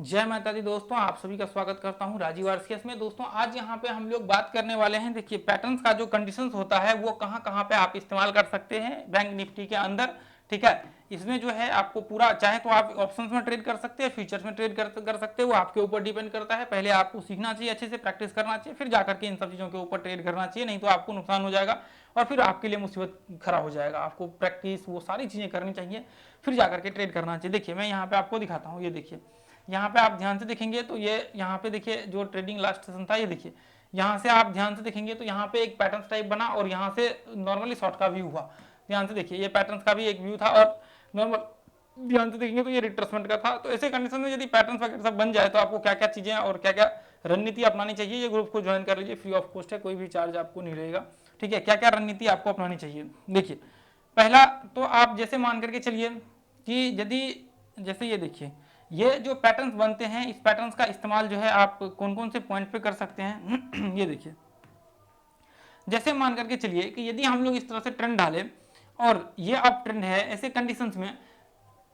जय माता दी दोस्तों, आप सभी का स्वागत करता हूं राजीव आरसीएस में। दोस्तों आज यहां पे हम लोग बात करने वाले हैं, देखिए पैटर्न्स का जो कंडीशंस होता है वो कहां कहां पे आप इस्तेमाल कर सकते हैं बैंक निफ्टी के अंदर। ठीक है, इसमें जो है आपको पूरा, चाहे तो आप ऑप्शंस में ट्रेड कर सकते हैं, फ्यूचर्स में ट्रेड कर सकते हैं, वो आपके ऊपर डिपेंड करता है। पहले आपको सीखना चाहिए, अच्छे से प्रैक्टिस करना चाहिए, फिर जाकर के इन सब चीज़ों के ऊपर ट्रेड करना चाहिए, नहीं तो आपको नुकसान हो जाएगा और फिर आपके लिए मुसीबत खड़ा हो जाएगा। आपको प्रैक्टिस वो सारी चीज़ें करनी चाहिए, फिर जाकर के ट्रेड करना चाहिए। देखिए मैं यहाँ पे आपको दिखाता हूँ, ये देखिए यहाँ पे आप ध्यान से देखेंगे तो ये यहाँ पे देखिए जो ट्रेडिंग लास्ट सेशन था, ये देखिए यहाँ से आप ध्यान से देखेंगे तो यहाँ पे एक पैटर्न टाइप बना और यहाँ से नॉर्मली शॉर्ट का व्यू हुआ। ध्यान से देखिए ये पैटर्न का भी एक व्यू था और नॉर्मल ध्यान से देखेंगे तो ये रिट्रेसमेंट का था। तो ऐसे कंडीशन में यदि पैटर्न वगैरह सब बन जाए तो आपको क्या क्या चीजें और क्या क्या रणनीति अपनानी चाहिए, ये ग्रुप को ज्वाइन कर लीजिए, फ्री ऑफ कॉस्ट है, कोई भी चार्ज आपको नहीं रहेगा। ठीक है, क्या क्या रणनीति आपको अपनानी चाहिए। देखिए पहला तो आप जैसे मान करके चलिए कि यदि जैसे ये देखिए ये जो पैटर्न्स बनते हैं, इस पैटर्न्स का इस्तेमाल जो है आप कौन कौन से पॉइंट पे कर सकते हैं ये देखिए जैसे मान करके चलिए कि यदि हम लोग इस तरह से ट्रेंड डालें और ये अप ट्रेंड है, ऐसे कंडीशंस में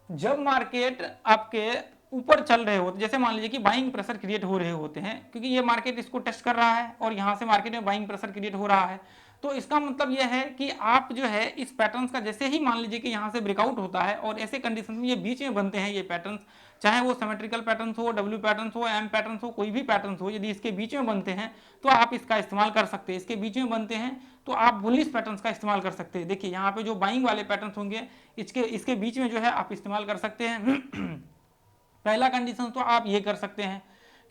जब मार्केट आपके ऊपर चल रहे होते, जैसे मान लीजिए कि बाइंग प्रेशर क्रिएट हो रहे होते हैं, क्योंकि ये मार्केट इसको टेस्ट कर रहा है और यहाँ से मार्केट में बाइंग प्रेशर क्रिएट हो रहा है, तो इसका मतलब यह है कि आप जो है इस पैटर्न्स का जैसे ही मान लीजिए कि यहाँ से ब्रेकआउट होता है और ऐसे कंडीशन में ये बीच में बनते हैं ये पैटर्न्स, चाहे वो सिमेट्रिकल पैटर्न्स हो, डब्ल्यू पैटर्न्स हो, एम पैटर्न्स हो, कोई भी पैटर्न्स हो, यदि इसके बीच में बनते हैं तो आप इसका इस्तेमाल कर सकते हैं। इसके बीच में बनते हैं तो आप बुलिश पैटर्न्स का इस्तेमाल कर सकते हैं। देखिए यहाँ पे जो बाइंग वाले पैटर्न्स होंगे इसके बीच में जो है आप इस्तेमाल कर सकते हैं। पहला कंडीशन तो आप ये कर सकते हैं,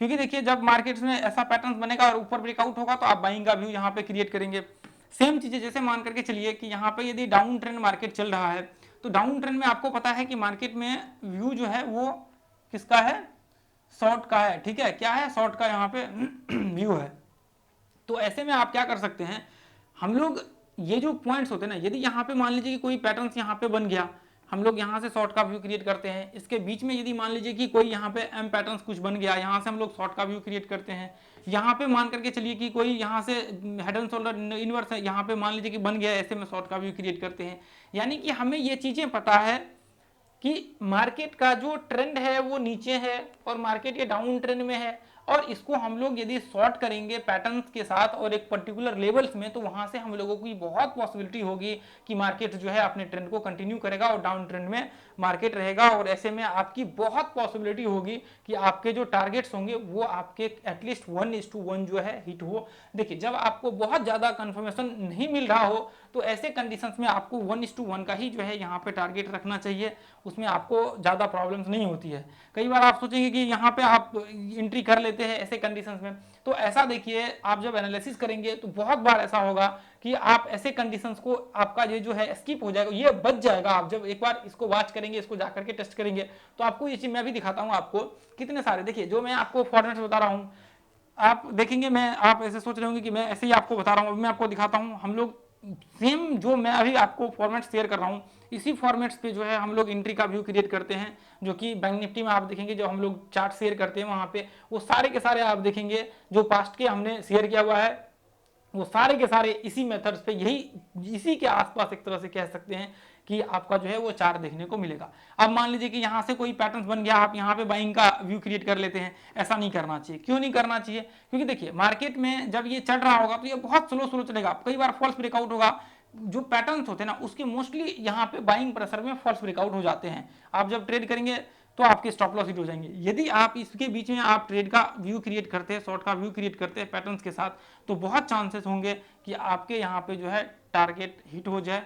क्योंकि देखिए जब मार्केट्स में ऐसा पैटर्न बनेगा और ऊपर ब्रेकआउट होगा तो आप बाइंग का व्यू यहाँ पे क्रिएट करेंगे। सेम चीजें जैसे मान करके चलिए कि यहाँ पे यदि डाउन ट्रेंड मार्केट चल रहा है तो डाउन ट्रेंड में आपको पता है कि मार्केट में व्यू जो है वो किसका है, शॉर्ट का है। ठीक है, क्या है, शॉर्ट का यहाँ पे व्यू है। तो ऐसे में आप क्या कर सकते हैं, हम लोग ये जो पॉइंट्स होते हैं ना, यदि यहाँ पे मान लीजिए कि कोई पैटर्न यहाँ पे बन गया, हम लोग यहाँ से शॉर्ट का व्यू क्रिएट करते हैं। इसके बीच में यदि मान लीजिए कि कोई यहाँ पे एम पैटर्न कुछ बन गया, यहाँ से हम लोग शॉर्ट का व्यू क्रिएट करते हैं। यहाँ पे मान करके चलिए कि कोई यहाँ से हेड एंड शोल्डर इनवर्स है, यहाँ पे मान लीजिए कि बन गया, ऐसे में शॉर्ट का व्यू क्रिएट करते हैं। यानी कि हमें ये चीजें पता है कि मार्केट का जो ट्रेंड है वो नीचे है और मार्केट ये डाउन ट्रेंड में है, और इसको हम लोग यदि शॉर्ट करेंगे पैटर्न्स के साथ और एक पर्टिकुलर लेवल्स में, तो वहां से हम लोगों की बहुत पॉसिबिलिटी होगी कि मार्केट जो है अपने ट्रेंड को कंटिन्यू करेगा और डाउन ट्रेंड में मार्केट रहेगा। और ऐसे में आपकी बहुत पॉसिबिलिटी होगी कि आपके जो टारगेट्स होंगे वो आपके एटलीस्ट 1:1 जो है हिट हो। देखिए जब आपको बहुत ज्यादा कंफर्मेशन नहीं मिल रहा हो तो ऐसे कंडीशंस में आपको 1:1 का ही जो है यहाँ पे टारगेट रखना चाहिए, उसमें आपको ज़्यादा प्रॉब्लम्स नहीं होती है। कई बार आप सोचेंगे कि यहाँ पे आप एंट्री कर लेते हैं ऐसे कंडीशंस में, तो ऐसा देखिए आप जब एनालिसिस करेंगे तो बहुत बार ऐसा होगा कि आप ऐसे कंडीशंस को, आपका ये जो है स्किप हो जाएगा, ये बच जाएगा। आप जब एक बार इसको वॉच करेंगे, इसको जाकर के टेस्ट करेंगे, तो आपको ये चीज़ मैं भी दिखाता हूँ आपको कितने सारे, देखिए जो मैं आपको फॉर्मेट्स बता रहा हूँ आप देखेंगे, मैं आप ऐसे सोच रहे होंगे कि मैं ऐसे ही आपको बता रहा हूँ, मैं आपको दिखाता हूँ। हम लोग सेम जो मैं अभी आपको फॉर्मेट शेयर कर रहा हूँ, इसी फॉर्मेट्स पे जो है हम लोग एंट्री का व्यू क्रिएट करते हैं, जो कि बैंक निफ्टी में आप देखेंगे जो हम लोग चार्ट शेयर करते हैं वहां पे वो सारे के सारे आप देखेंगे जो पास्ट के हमने शेयर किया हुआ है, वो सारे के सारे इसी मेथड्स पे, यही इसी के आसपास एक तरह से कह सकते हैं कि आपका जो है वो चार्ट देखने को मिलेगा। अब मान लीजिए कि यहाँ से कोई पैटर्न बन गया, आप यहाँ पे बाइंग का व्यू क्रिएट कर लेते हैं, ऐसा नहीं करना चाहिए। क्यों नहीं करना चाहिए, क्योंकि देखिए मार्केट में जब ये चढ़ रहा होगा तो ये बहुत स्लो स्लो चलेगा, कई बार फॉल्स ब्रेकआउट होगा। जो पैटर्न्स होते हैं ना उसके मोस्टली यहाँ पे बाइंग प्रेशर में फॉल्स ब्रेकआउट हो जाते हैं। आप जब ट्रेड करेंगे तो आपके स्टॉप लॉस हिट हो जाएंगे। यदि आप इसके बीच में आप ट्रेड का व्यू क्रिएट करते हैं, शॉर्ट का व्यू क्रिएट करते हैं पैटर्न्स के साथ, तो बहुत चांसेस होंगे कि आपके यहाँ पे जो है टारगेट हिट हो जाए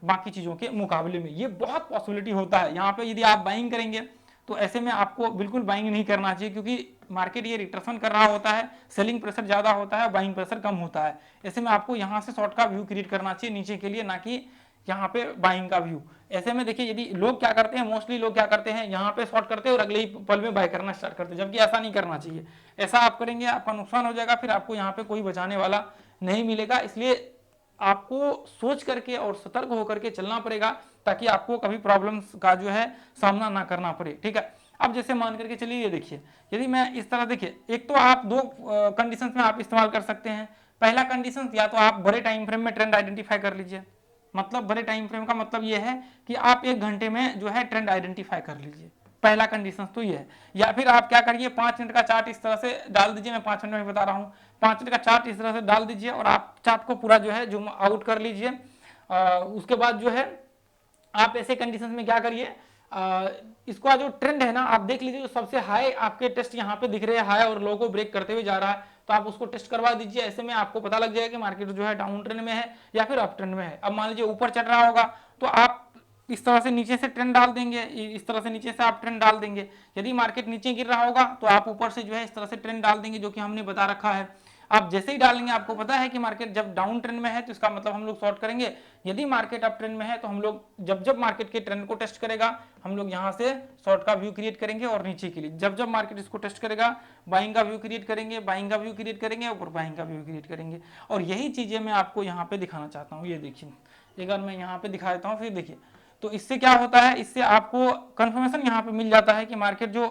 बाकी चीज़ों के मुकाबले में। ये बहुत पॉसिबिलिटी होता है। यहाँ पे यदि आप बाइंग करेंगे तो ऐसे में आपको बिल्कुल बाइंग नहीं करना चाहिए, क्योंकि मार्केट ये रिट्रेशन कर रहा होता है, सेलिंग प्रेशर ज़्यादा होता है, बाइंग प्रेशर कम होता है। ऐसे में आपको यहाँ से शॉर्ट का व्यू क्रिएट करना चाहिए नीचे के लिए, ना कि यहाँ पे बाइंग का व्यू। ऐसे में देखिए यदि लोग क्या करते हैं, मोस्टली लोग क्या करते हैं, यहाँ पे शॉर्ट करते हैं और अगले ही पल में बाय करना स्टार्ट करते हैं, जबकि ऐसा नहीं करना चाहिए। ऐसा आप करेंगे आपका नुकसान हो जाएगा, फिर आपको यहाँ पे कोई बचाने वाला नहीं मिलेगा। इसलिए आपको सोच करके और सतर्क होकर के चलना पड़ेगा ताकि आपको कभी प्रॉब्लम्स का जो है सामना ना करना पड़े। ठीक है, अब जैसे मान करके चलिए ये देखिए, यदि मैं इस तरह, देखिए एक तो आप दो कंडीशंस में आप इस्तेमाल कर सकते हैं। पहला कंडीशन, या तो आप बड़े टाइम फ्रेम में ट्रेंड आइडेंटिफाई कर लीजिए, मतलब बड़े टाइम फ्रेम का मतलब ये है कि आप 1 घंटे में जो है ट्रेंड आइडेंटिफाई कर लीजिए। पहला कंडीशन तो ये है। या फिर आप क्या करिए, 5 मिनट का चार्ट इस तरह से डाल दीजिए, मैं 5 मिनट में बता रहा हूँ, 5 मिनट का चार्ट इस तरह से डाल दीजिए और आप चार्ट को पूरा जो है जूम आउट कर लीजिए। उसके बाद जो है आप ऐसे कंडीशन में क्या करिए, इसका जो ट्रेंड है ना आप देख लीजिए, जो सबसे हाई आपके टेस्ट यहाँ पे दिख रहे हैं, हाई और लो को ब्रेक करते हुए जा रहा है, तो आप उसको टेस्ट करवा दीजिए। ऐसे में आपको पता लग जाएगा कि मार्केट जो है डाउन ट्रेंड में है या फिर अप ट्रेंड में है। अब मान लीजिए ऊपर चल रहा होगा तो आप इस तरह से नीचे से ट्रेंड डाल देंगे, इस तरह से नीचे से आप ट्रेंड डाल देंगे। यदि मार्केट नीचे गिर रहा होगा तो आप ऊपर से जो है इस तरह से ट्रेंड डाल देंगे, जो कि हमने बता रखा है। आप जैसे ही डालेंगे आपको पता है कि मार्केट जब डाउन ट्रेंड में है तो इसका मतलब हम लोग शॉर्ट करेंगे। यदि मार्केट अप ट्रेंड में है तो हम लोग जब जब मार्केट के ट्रेंड को टेस्ट करेगा हम लोग यहाँ से शॉर्ट का व्यू क्रिएट करेंगे, और नीचे के लिए जब जब मार्केट इसको टेस्ट करेगा बाइंग का व्यू क्रिएट करेंगे, बाइंग का व्यू क्रिएट करेंगे, ऊपर बाइंग का व्यू क्रिएट करेंगे। और यही चीजें मैं आपको यहाँ पे दिखाना चाहता हूँ। ये देखिए, एक बार मैं यहाँ पे दिखा देता हूँ, फिर देखिए तो इससे क्या होता है, इससे आपको कंफर्मेशन यहाँ पे मिल जाता है कि मार्केट जो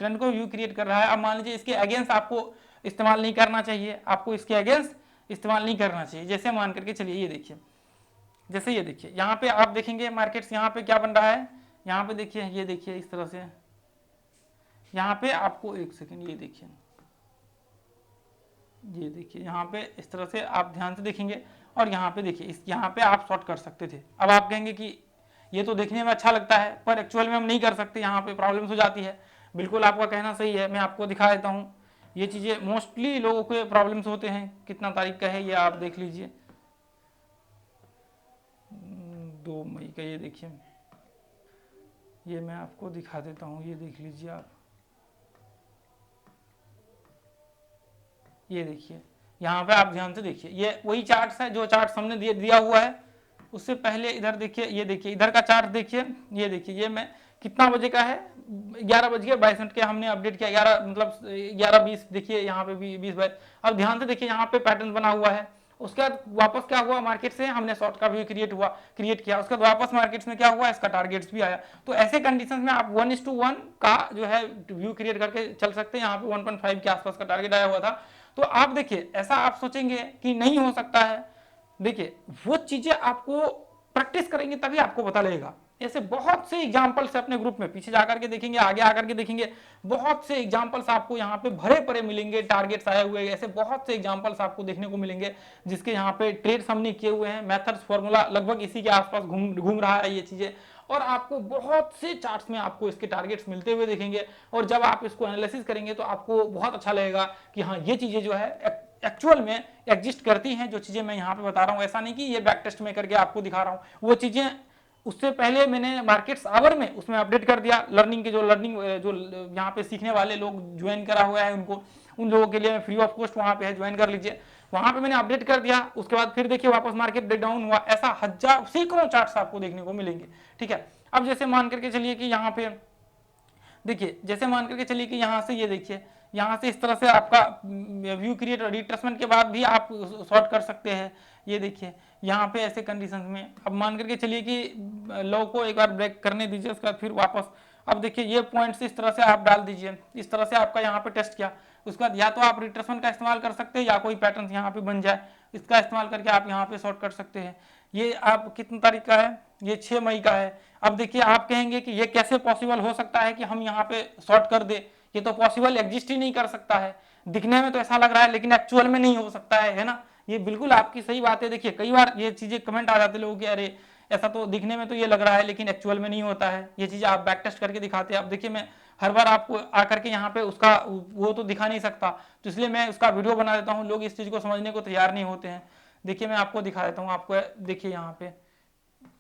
ट्रेंड को व्यू क्रिएट कर रहा है। अब मान लीजिए इसके अगेंस्ट आपको इस्तेमाल नहीं करना चाहिए, आपको इसके अगेंस्ट इस्तेमाल नहीं करना चाहिए। जैसे मान करके चलिए, ये देखिए, जैसे ये देखिए यहाँ पे आप देखेंगे मार्केट्स यहाँ पे क्या बन रहा है, यहाँ पे देखिए, ये देखिए इस तरह से, यहाँ पे आपको एक सेकेंड, ये देखिए, ये देखिए यहाँ पे इस तरह से आप ध्यान से देखेंगे और यहाँ पे देखिए, इस यहाँ पे आप शॉर्ट कर सकते थे। अब आप कहेंगे कि ये तो देखने में अच्छा लगता है पर एक्चुअल में हम नहीं कर सकते, यहाँ पे प्रॉब्लम्स हो जाती है। बिल्कुल आपका कहना सही है, मैं आपको दिखा देता हूँ। ये चीज़ें मोस्टली लोगों के प्रॉब्लम्स होते हैं। कितना तारीख का है ये आप देख लीजिए, 2 मई का। ये देखिए, ये मैं आपको दिखा देता हूँ, ये देख लीजिए आप, ये देखिए यहाँ पे आप ध्यान से देखिए, ये वही चार्ट है जो चार्ट हमने दिया हुआ है। उससे पहले इधर देखिए, ये देखिए इधर का चार्ट देखिए, ये देखिए, ये मैं कितना बजे का है, 11:22 के हमने अपडेट किया, 11 मतलब 11:20, देखिए यहाँ पे 20:22। अब ध्यान से देखिए यहाँ पे पैटर्न बना हुआ है। उसके बाद वापस क्या हुआ, मार्केट से हमने शॉर्ट का व्यू क्रिएट किया। उसके बाद वापस मार्केट में क्या हुआ, इसका टारगेट्स भी आया। तो ऐसे कंडीशन में आप 1:1 का जो है व्यू क्रिएट करके चल सकते हैं। यहाँ पे 1.5 के आसपास का टारगेट आया हुआ था। तो आप देखिए, ऐसा आप सोचेंगे कि नहीं हो सकता है, देखिए वो चीजें आपको प्रैक्टिस करेंगे तभी आपको पता लगेगा। ऐसे बहुत से एग्जांपल्स अपने ग्रुप में पीछे जाकर के देखेंगे, आगे आकर के देखेंगे, बहुत से एग्जांपल्स आपको यहाँ पे भरे पड़े मिलेंगे, टारगेट्स आए हुए, ऐसे बहुत से एग्जांपल्स आपको देखने को मिलेंगे जिसके यहाँ पे ट्रेड्स हमने किए हुए हैं। मेथड्स, फॉर्मूला लगभग इसी के आसपास घूम रहा है ये चीजें, और आपको बहुत से चार्ट्स में आपको इसके टारगेट्स मिलते हुए देखेंगे। और जब आप इसको एनालिसिस करेंगे तो आपको बहुत अच्छा लगेगा कि हाँ ये चीजें जो है एक्चुअल में एग्जिस्ट करती हैं। जो चीजें मैं यहाँ पे बता रहा हूँ, ऐसा नहीं कि ये बैक टेस्ट में करके आपको दिखा रहा हूँ, वो चीजें उससे पहले मैंने मार्केट्स आवर में उसमें अपडेट कर दिया। लर्निंग के जो यहाँ पे सीखने वाले लोग ज्वाइन करा हुआ है उनको, उन लोगों के लिए फ्री ऑफ कॉस्ट वहाँ पे है, ज्वाइन कर लीजिए। वहां पे मैंने अपडेट कर दिया। उसके बाद फिर देखिए वापस मार्केट ब्रेकडाउन हुआ। ऐसा हजार सैकड़ों चार्ट्स आपको देखने को मिलेंगे, ठीक है। अब जैसे मान करके चलिए कि यहाँ पे देखिए, जैसे मान करके चलिए कि यहाँ से ये देखिए, यहाँ से इस तरह से आपका व्यू क्रिएट रिट्रेसमेंट के बाद भी आप शॉर्ट कर सकते हैं। ये देखिए यहाँ पे ऐसे कंडीशंस में, अब मान करके चलिए कि लो को एक बार ब्रेक करने दीजिए, उसके बाद फिर वापस, अब देखिए ये पॉइंट्स इस तरह से आप डाल दीजिए, इस तरह से आपका यहाँ पे टेस्ट किया। उसके बाद या तो आप रिट्रेसमेंट का इस्तेमाल कर सकते हैं या कोई पैटर्न यहाँ पे बन जाए, इसका इस्तेमाल करके आप यहाँ पे शॉर्ट कर सकते हैं। ये आप कितनी तारीख का है, ये 6 मई का है। अब देखिए आप कहेंगे कि ये कैसे पॉसिबल हो सकता है कि हम यहाँ पे शॉर्ट कर दे, ये तो पॉसिबल एग्जिस्ट ही नहीं कर सकता है। दिखने में तो ऐसा लग रहा है लेकिन एक्चुअल में नहीं हो सकता है ना। ये बिल्कुल आपकी सही बात है। देखिए कई बार ये चीजें कमेंट आ जाते लोगों के, अरे ऐसा तो दिखने में तो ये लग रहा है लेकिन एक्चुअल में नहीं होता है। ये चीजें आप बैक टेस्ट करके दिखाते हैं। अब देखिए मैं हर बार आपको आकर के यहाँ पे उसका वो तो दिखा नहीं सकता, तो इसलिए मैं उसका वीडियो बना देता हूँ। लोग इस चीज को समझने को तैयार नहीं होते हैं। देखिए मैं आपको दिखा देता हूँ। आपको देखिए यहाँ पे,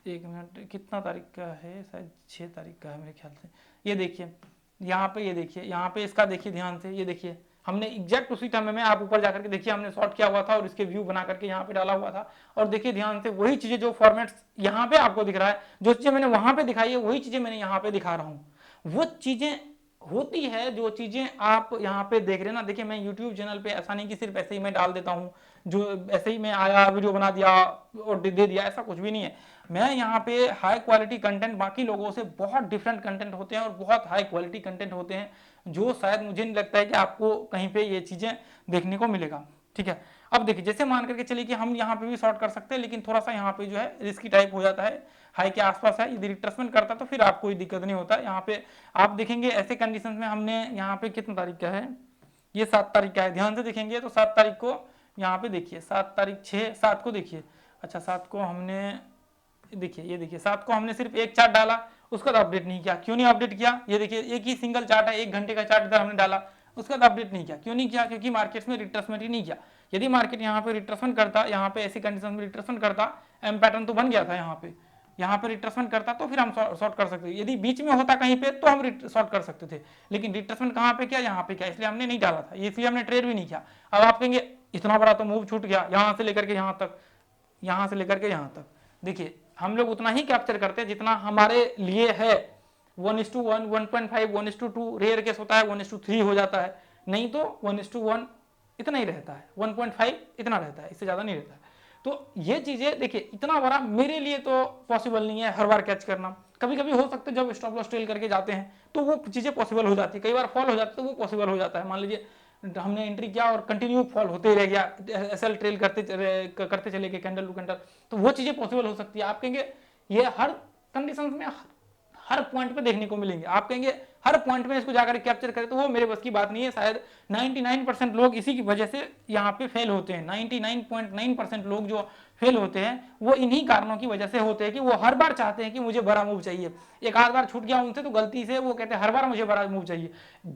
एक मिनट, कितना तारीख का है, शायद 6 तारीख का है मेरे ख्याल से। ये देखिए यहाँ पे, ये देखिए यहाँ पे इसका देखिए ध्यान से, ये देखिए हमने एग्जैक्ट उसी टाइम में आप ऊपर जाकर के देखिए हमने शॉर्ट किया हुआ था और इसके व्यू बना करके यहाँ पे डाला हुआ था। और देखिए ध्यान से वही चीजें जो फॉर्मेट्स यहाँ पे आपको दिख रहा है, जो चीजें मैंने वहां पे दिखाई है वही चीजें मैंने यहाँ पे दिखा रहा हूँ। वो चीजें होती है जो चीजें आप यहाँ पे देख रहे हैं ना। देखिए मैं यूट्यूब चैनल पे ऐसा नहीं कि सिर्फ ऐसे ही मैं डाल देता हूँ, जो ऐसे ही मैं आया वीडियो बना दिया और दे दिया, ऐसा कुछ भी नहीं है। मैं यहाँ पे हाई क्वालिटी कंटेंट, बाकी लोगों से बहुत डिफरेंट कंटेंट होते हैं और बहुत हाई क्वालिटी कंटेंट होते हैं, जो शायद मुझे नहीं लगता है कि आपको कहीं पे ये चीजें देखने को मिलेगा, ठीक है। अब देखिए जैसे मान करके चलिए कि हम यहाँ पे भी शॉर्ट कर सकते हैं, लेकिन थोड़ा सा यहाँ पे जो है रिस्की टाइप हो जाता है। हाई के आसपास है, यदि रिट्रेसमेंट करता तो फिर आपको कोई दिक्कत नहीं होता। यहाँ पे आप देखेंगे ऐसे कंडीशन में हमने यहाँ पे कितनी तारीख का है, ये 7 तारीख का है, ध्यान से देखेंगे तो 7 तारीख को यहाँ पे देखिए 7 तारीख 7 को देखिए, अच्छा 7 को हमने देखिए, ये देखिए 7 को हमने सिर्फ एक चार्ट डाला, उसका तो अपडेट नहीं किया। क्यों नहीं अपडेट किया, ये देखिए एक ही सिंगल चार्ट है, 1 घंटे का चार्ट इधर हमने डाला, उसका तो अपडेट नहीं किया। क्यों नहीं किया, क्योंकि मार्केट में रिट्रेसमेंट ही नहीं किया। यदि मार्केट यहाँ पे रिट्रेसमेंट करता, यहाँ पे ऐसी कंडीशन में रिट्रेसमेंट करता, एम पैटर्न तो बन गया था यहाँ पे रिट्रेसमेंट करता तो फिर हम शॉर्ट कर सकते थे। यदि बीच में होता कहीं पे तो हम शॉर्ट कर सकते थे, लेकिन रिट्रेसमेंट कहाँ पे किया, यहाँ पे किया, इसलिए हमने नहीं डाला था, इसलिए हमने ट्रेड भी नहीं किया। अब आप कहेंगे इतना बड़ा तो मूव छूट गया, यहाँ से लेकर के यहाँ तक, यहाँ से लेकर के यहाँ तक। देखिए हम लोग उतना ही कैप्चर करते हैं जितना हमारे लिए है, 1:1, 1.5, 1:2, रेयर केस होता है 1:3 हो जाता है, नहीं तो 1:1 इतना ही रहता है, 1.5 इतना रहता है, इससे ज़्यादा नहीं रहता है। तो ये चीज़ें देखिए इतना बड़ा मेरे लिए तो पॉसिबल नहीं है हर बार कैच करना। कभी कभी हो सकता है जब स्टॉप लॉस ट्रेल करके जाते हैं तो वो चीज़ें पॉसिबल हो जाती है, कई बार फॉल हो जाता है तो वो पॉसिबल हो जाता है। मान लीजिए हमने एंट्री किया और कंटिन्यू फॉल होते ही रह गया, एसएल ट्रेल करते चले गए कैंडल टू कैंडल, तो वो चीज़ें पॉसिबल हो सकती है। आप कहेंगे ये हर कंडीशन में हर पॉइंट पे देखने को मिलेंगे, आप कहेंगे हर पॉइंट में इसको जाकर कैप्चर करें, तो वो मेरे बस की बात नहीं है। शायद 99% लोग इसी की वजह से यहाँ पे फेल होते हैं। 99.9% लोग जो फेल होते हैं वो इन्हीं कारणों की वजह से होते हैं कि वो हर बार चाहते हैं कि मुझे बड़ा मूव चाहिए, एक आध बार छूट गया उनसे तो गलती से वो कहते हैं हर बार मुझे बड़ा मूव चाहिए।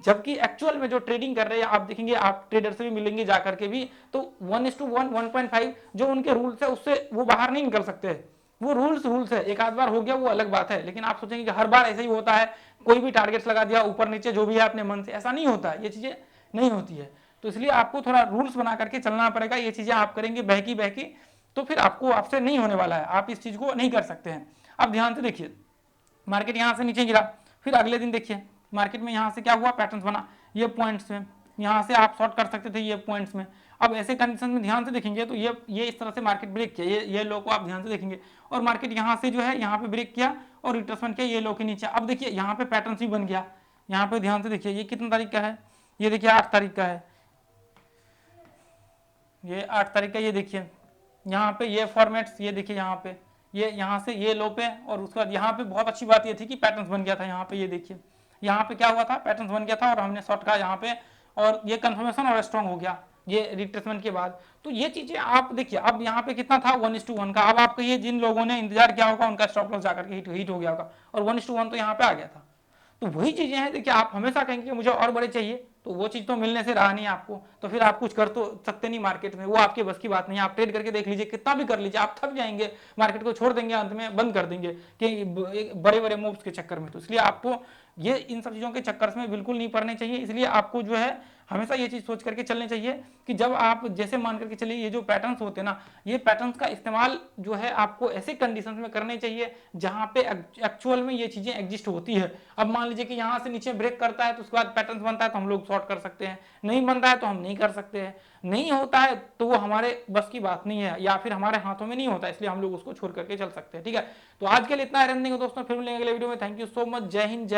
जबकि एक्चुअल में जो ट्रेडिंग कर रहे हैं आप देखेंगे, आप ट्रेडर से भी मिलेंगे जाकर के भी, तो 1:1, 1.5 जो उनके रूल्स है उससे वो बाहर नहीं निकल सकते। वो रूल्स है, एक आध बार हो गया वो अलग बात है, लेकिन आप सोचेंगे कि हर बार ऐसा ही होता है, कोई भी टारगेट्स लगा दिया ऊपर नीचे जो भी है अपने मन से, ऐसा नहीं होता है, ये चीजें नहीं होती है। तो इसलिए आपको थोड़ा रूल्स बना करके चलना पड़ेगा। ये चीजें आप करेंगे बहकी बहकी तो फिर आपसे नहीं होने वाला है, आप इस चीज को नहीं कर सकते हैं। अब ध्यान से देखिए, मार्केट यहाँ से नीचे गिरा, फिर अगले दिन देखिए मार्केट में यहाँ से क्या हुआ, पैटर्न बना, ये पॉइंट्स में यहाँ से आप शॉर्ट कर सकते थे ये पॉइंट्स में। अब ऐसे कंडीशन में ध्यान से देखेंगे तो ये इस तरह से मार्केट ब्रेक किया, ये लो को आप ध्यान से देखेंगे, और मार्केट यहाँ से जो है यहाँ पे ब्रेक किया और रिट्रेसमेंट किया ये लो के नीचे। अब देखिए यहाँ पे पैटर्न भी बन गया, यहाँ पे ध्यान से देखिए ये कितनी तारीख का है, ये देखिए 8 तारीख का है, ये 8 तारीख का, ये देखिए यहाँ पे ये फॉर्मेट्स, ये देखिए यहाँ पे ये यहाँ से ये लो पे, और उसके बाद यहाँ पे बहुत अच्छी बात ये थी कि पैटर्न बन गया था यहाँ पे, ये देखिए यहाँ पे क्या हुआ था, पैटर्न बन गया था और हमने शॉर्ट का यहाँ पे, और ये कंफर्मेशन और स्ट्रॉन्ग हो गया ये रिट्रेसमेंट के बाद। तो ये चीजें आप देखिए, अब यहाँ पे कितना था 1:1 का, अब आपको ये जिन लोगों ने इंतजार किया होगा उनका स्टॉप लॉस जाकर के हिट हो गया होगा, और 1:1 तो यहाँ पे आ गया था। तो वही चीजें हैं, देखिए आप हमेशा कहेंगे कि मुझे और बड़े चाहिए, तो वो चीज तो मिलने से रहा नहीं आपको, तो फिर आप कुछ कर तो सकते नहीं मार्केट में, वो आपके बस की बात नहीं है। आप ट्रेड करके देख लीजिए, कितना भी कर लीजिए, आप थक जाएंगे, मार्केट को छोड़ देंगे, अंत में बंद कर देंगे कि बड़े बड़े मूव्स के चक्कर में। तो इसलिए आपको ये इन सब चीजों के चक्कर में बिल्कुल नहीं पड़ने चाहिए। इसलिए आपको जो है हमेशा ये चीज सोच करके चलनी चाहिए कि जब आप जैसे मान करके चलिए, ये जो पैटर्न्स होते हैं ना, ये पैटर्न्स का इस्तेमाल जो है आपको ऐसे कंडीशंस में करने चाहिए जहां पे एक्चुअल में ये चीजें एग्जिस्ट होती है। अब मान लीजिए कि यहाँ से नीचे ब्रेक करता है तो उसके बाद पैटर्न्स बनता है तो हम लोग शॉर्ट कर सकते हैं, नहीं बनता है तो हम नहीं कर सकते हैं, नहीं होता है तो वो हमारे बस की बात नहीं है या फिर हमारे हाथों में नहीं होता, इसलिए हम लोग उसको छोड़ करके चल सकते हैं। ठीक है, तो आज के लिए इतना रहने देंगे दोस्तों, फिर मिलेंगे अगले वीडियो में। थैंक यू सो मच, जय हिंद।